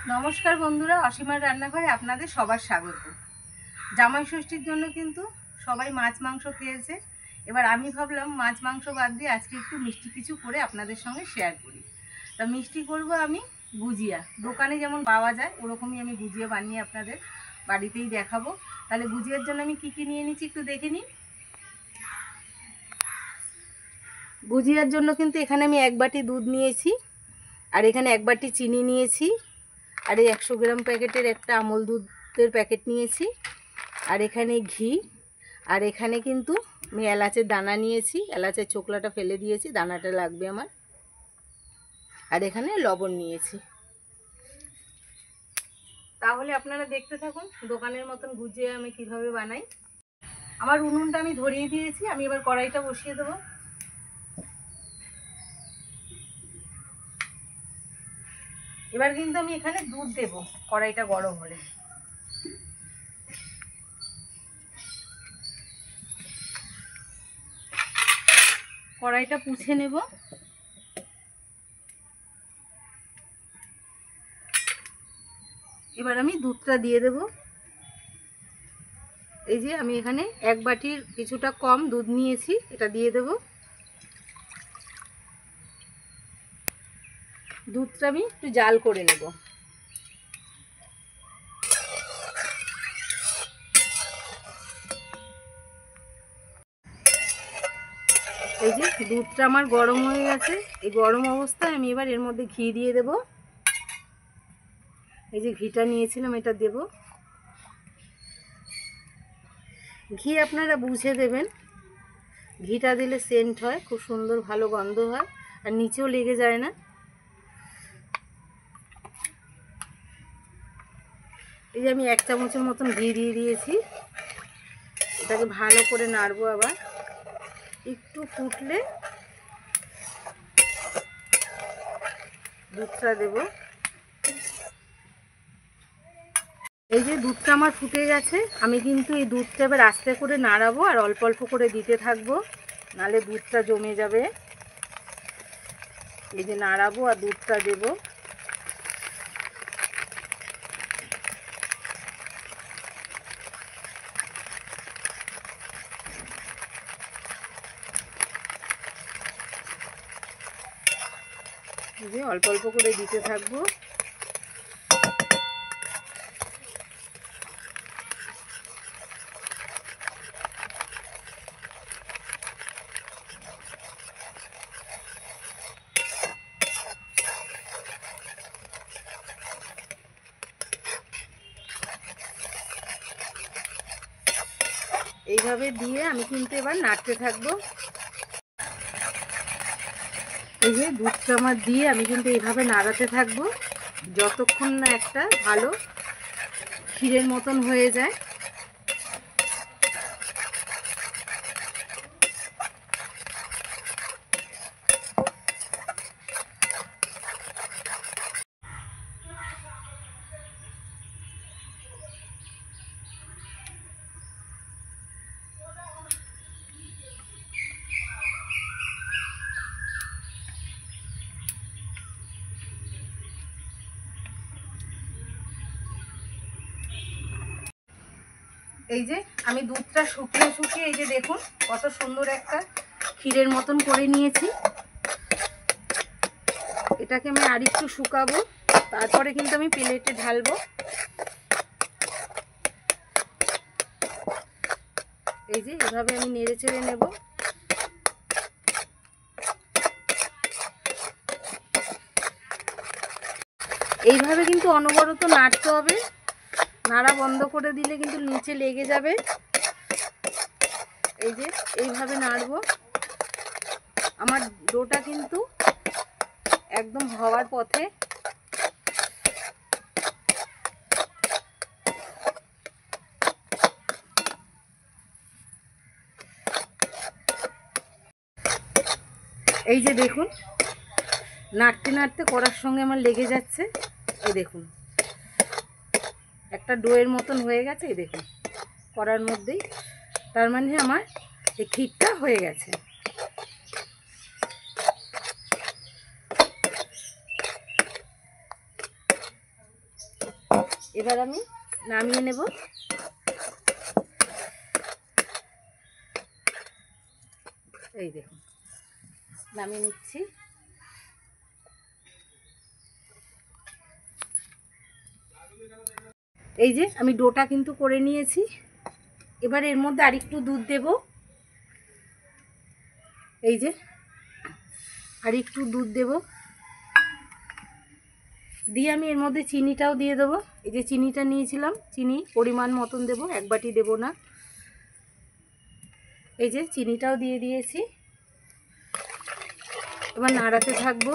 নমস্কার বন্ধুরা, অসীমার রান্নাঘরে আপনাদের সবার স্বাগত। জামাই ষষ্ঠীর জন্য কিন্তু সবাই মাছ মাংস খেয়েছে। এবার আমি ভাবলাম মাছ মাংস বাদ দিয়ে আজকে একটু মিষ্টি কিছু করে আপনাদের সঙ্গে শেয়ার করি। তা মিষ্টি করব আমি গুজিয়া। দোকানে যেমন পাওয়া যায় ওরকমই আমি গুজিয়া বানিয়ে আপনাদের বাড়িতেই দেখাবো। তাহলে গুজিয়ার জন্য আমি কি কি নিয়ে নিচ্ছি একটু দেখে নিন। গুজিয়ার জন্য কিন্তু এখানে আমি 1 বাটি দুধ নিয়েছি, আর এখানে 1 বাটি চিনি নিয়েছি, আর এই 100 গ্রাম প্যাকেটের একটা আমল দুধের প্যাকেট নিয়েছি, আর এখানে ঘি, আর এখানে কিন্তু আমি এলাচের দানা নিয়েছি, এলাচের ছোকলাটা ফেলে দিয়েছি, দানাটা লাগবে আমার, আর এখানে লবণ নিয়েছি। তাহলে আপনারা দেখতে থাকুন দোকানের মতন গুজিয়া আমি কিভাবে বানাই। আমার উনুনটা আমি ধরিয়ে দিয়েছি, আমি এবার কড়াইটা বসিয়ে দেবো। এবার কিন্তু আমি এখানে দুধ দেব কড়াইটা গরম হলে। কড়াইটা পুছে নেব। এবার আমি দুধটা দিয়ে দেব। এই যে আমি এখানে 1 বাটির কিছুটা কম দুধ নিয়েছি, এটা দিয়ে দেব। দুধটা আমি একটু জাল করে নেব। এই যে দুধটা আমার গরম হয়ে গেছে, এই গরম অবস্থায় আমি এবার এর মধ্যে ঘি দিয়ে দেব। এই যে ঘিটা নিয়েছিলাম এটা দেব। ঘি আপনারা বুঝে দেবেন, ঘিটা দিলে সেন্ট হয়, খুব সুন্দর ভালো গন্ধ হয়, আর নিচেও লেগে যায় না। এই যে আমি 1 চামচের মতন ঘি দিয়ে দিয়েছি, এটাকে ভালো করে নাড়বো। আবার একটু ফুটলে দুধটা দেব। এই যে দুধটা আমার ফুটে গেছে, আমি কিন্তু এই দুধটা এবার আস্তে করে নাড়াবো আর অল্প অল্প করে দিতে থাকবো, নালে দুধটা জমে যাবে। এই যে নাড়াবো আর দুধটা দেব। এই যে অল্প অল্প করে দিতে থাকবো। এইভাবে দিয়ে আমি কিন্তু এবার নাড়তে থাকবো। এই যে দুধটা আমার দিয়ে আমি কিন্তু এইভাবে নাড়াতে থাকবো যতক্ষণ না একটা ভালো ক্ষীরের মতন হয়ে যায়। এই যে আমি দুধটা শুকিয়ে শুকিয়ে এই যে দেখুন কত সুন্দর একটা ক্ষীরের মতন করে নিয়েছি। এটাকে আমি আরেকটু শুকাবো, তারপরে কিন্তু আমি প্লেটে ঢালবো। এই যে এভাবে আমি নেড়ে চেড়ে নেব। এইভাবে কিন্তু অনবরত নাড়তে হবে, নাড়া বন্ধ করে দিলে কিন্তু নিচে লেগে যাবে। এই যে এইভাবে নাড়বো। আমার ডোটা কিন্তু একদম হওয়ার পথে। এই যে দেখুন নাড়তে নাড়তে কড়ার সঙ্গে আমার লেগে যাচ্ছে। এই দেখুন একটা ডোয়ের মতন হয়ে গেছে। এই দেখুন কড়ার মধ্যেই, তার মানে আমার এই ক্ষীরটা হয়ে গেছে। এবার আমি নামিয়ে নেব। এই দেখুন নামিয়ে নিচ্ছি। এই যে আমি ডোটা কিন্তু করে নিয়েছি। এবার এর মধ্যে আরেকটু দুধ দেব। এই যে আরেকটু দুধ দেব, দিয়ে আমি এর মধ্যে চিনিটাও দিয়ে দেবো। এই যে চিনিটা নিয়েছিলাম, চিনি পরিমাণ মতন দেব, এক বাটি দেব না। এই যে চিনিটাও দিয়ে দিয়েছি। এবার নাড়াতে থাকবো।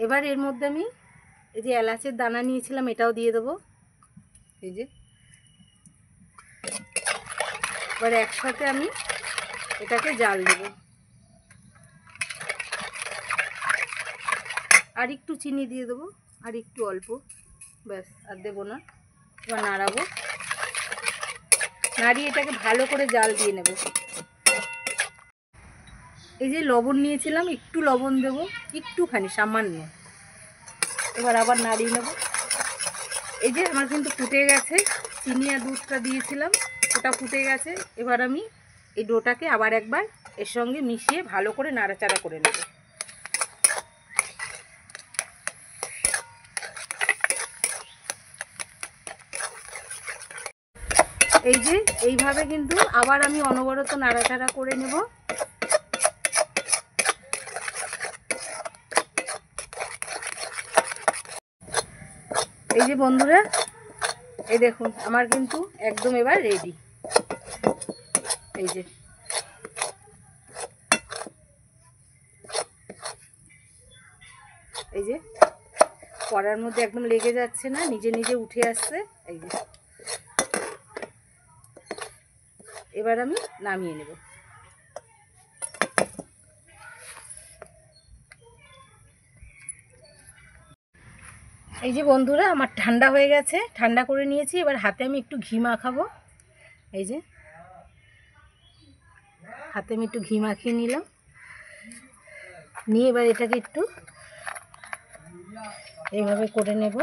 এবার এর মধ্যে আমি এই যে এলাচের দানা নিয়েছিলাম এটাও দিয়ে দেবো। এই যে এবার একসাথে আমি এটাকে জাল দেব। আর একটু চিনি দিয়ে দেবো, আর একটু অল্প, ব্যাস আর দেবো না। এবার নাড়াবো, নাড়িয়ে এটাকে ভালো করে জাল দিয়ে নেব। এই যে লবণ নিয়েছিলাম, একটু লবণ দেব, একটুখানি সামান্য। এবার আবার নাড়িয়ে নেব। এই যে আমার কিন্তু ফুটে গেছে, চিনি আর দুধটা দিয়েছিলাম ওটা ফুটে গেছে। এবার আমি এই ডোটাকে আবার একবার এর সঙ্গে মিশিয়ে ভালো করে নাড়াচাড়া করে নেব। এই যে এইভাবে কিন্তু আবার আমি অনবরত নাড়াচাড়া করে নেব। এই যে বন্ধুরা, এই দেখুন আমার কিন্তু একদম এবার রেডি। এই যে এই যে কড়ার মধ্যে একদম লেগে যাচ্ছে না, নিজে নিজে উঠে আসছে। এই যে এবার আমি নামিয়ে নেব। এই যে বন্ধুরা আমার ঠান্ডা হয়ে গেছে, ঠান্ডা করে নিয়েছি। এবার হাতে আমি একটু ঘি মাখাবো। এই যে হাতে আমি একটু ঘি মাখিয়ে নিলাম, নিয়ে এবার এটাকে একটু এইভাবে করে নেব।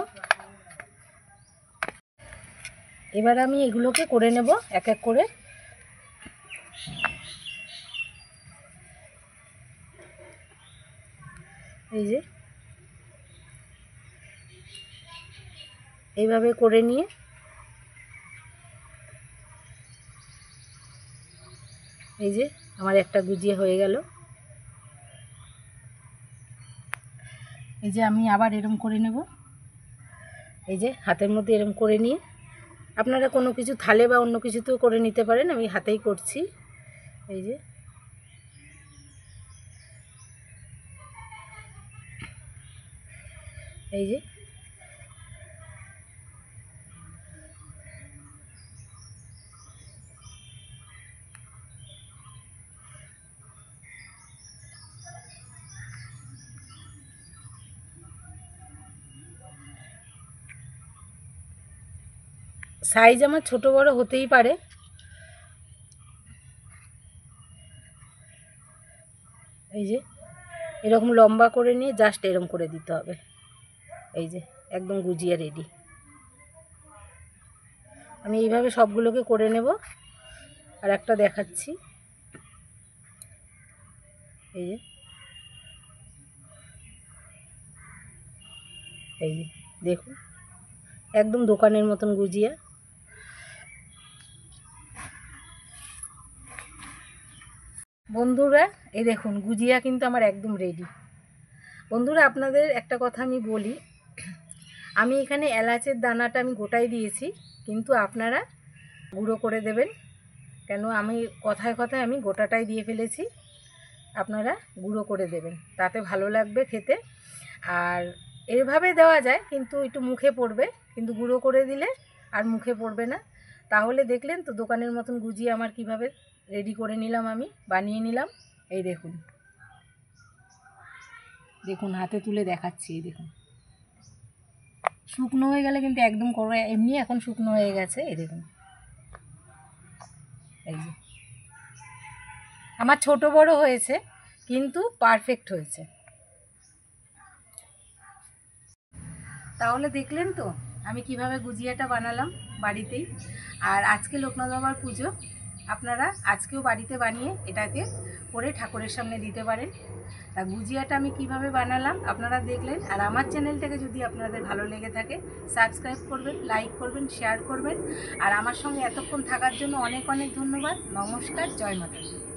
এবার আমি এগুলোকে করে নেব এক এক করে। এই যে এইভাবে করে নিয়ে এই যে আমার একটা গুজিয়া হয়ে গেল। এই যে আমি আবার এরম করে নেব। এই যে হাতের মধ্যে এরম করে নিয়ে আপনারা কোনো কিছু থালে বা অন্য কিছুতেও করে নিতে পারেন, আমি হাতেই করছি। এই যে এই যে সাইজ আমার ছোট বড় হতেই পারে। এই যে এরকম লম্বা করে নিয়ে জাস্ট এরকম করে দিতে হবে। এই যে একদম গুজিয়া রেডি। আমি এইভাবে সবগুলোকে করে নেব। আর একটা দেখাচ্ছি। এই যে এই যে দেখুন একদম দোকানের মতন গুজিয়া। বন্ধুরা এই দেখুন গুজিয়া কিন্তু আমার একদম রেডি। বন্ধুরা আপনাদের একটা কথা আমি বলি, আমি এখানে এলাচের দানাটা আমি গোটাই দিয়েছি, কিন্তু আপনারা গুঁড়ো করে দেবেন। কেন আমি কথায় কথায় আমি গোটাটাই দিয়ে ফেলেছি, আপনারা গুঁড়ো করে দেবেন, তাতে ভালো লাগবে খেতে। আর এভাবে দেওয়া যায় কিন্তু একটু মুখে পড়বে, কিন্তু গুঁড়ো করে দিলে আর মুখে পড়বে না। তাহলে দেখলেন তো দোকানের মতন গুজিয়া আমার কিভাবে রেডি করে নিলাম, আমি বানিয়ে নিলাম। এই দেখুন দেখুন হাতে তুলে দেখাচ্ছি। এই দেখুন শুকনো হয়ে গেলে কিন্তু একদম করে, এমনি এখন শুকনো হয়ে গেছে। এই দেখুন এই যে আমার ছোট বড় হয়েছে কিন্তু পারফেক্ট হয়েছে। তাহলে দেখলেন তো আমি কিভাবে গুজিয়াটা বানালাম বাড়িতেই। আর আজকে লোকনাথ বাবার পুজো, আপনারা আজকেও বাড়িতে বানিয়ে এটাকে করে ঠাকুরের সামনে দিতে পারেন। তা গুজিয়াটা আমি কিভাবে বানালাম আপনারা দেখলেন। আর আমার চ্যানেলটাকে যদি আপনাদের ভালো লেগে থাকে সাবস্ক্রাইব করবেন, লাইক করবেন, শেয়ার করবেন। আর আমার সঙ্গে এতক্ষণ থাকার জন্য অনেক অনেক ধন্যবাদ। নমস্কার, জয় মাতা দি।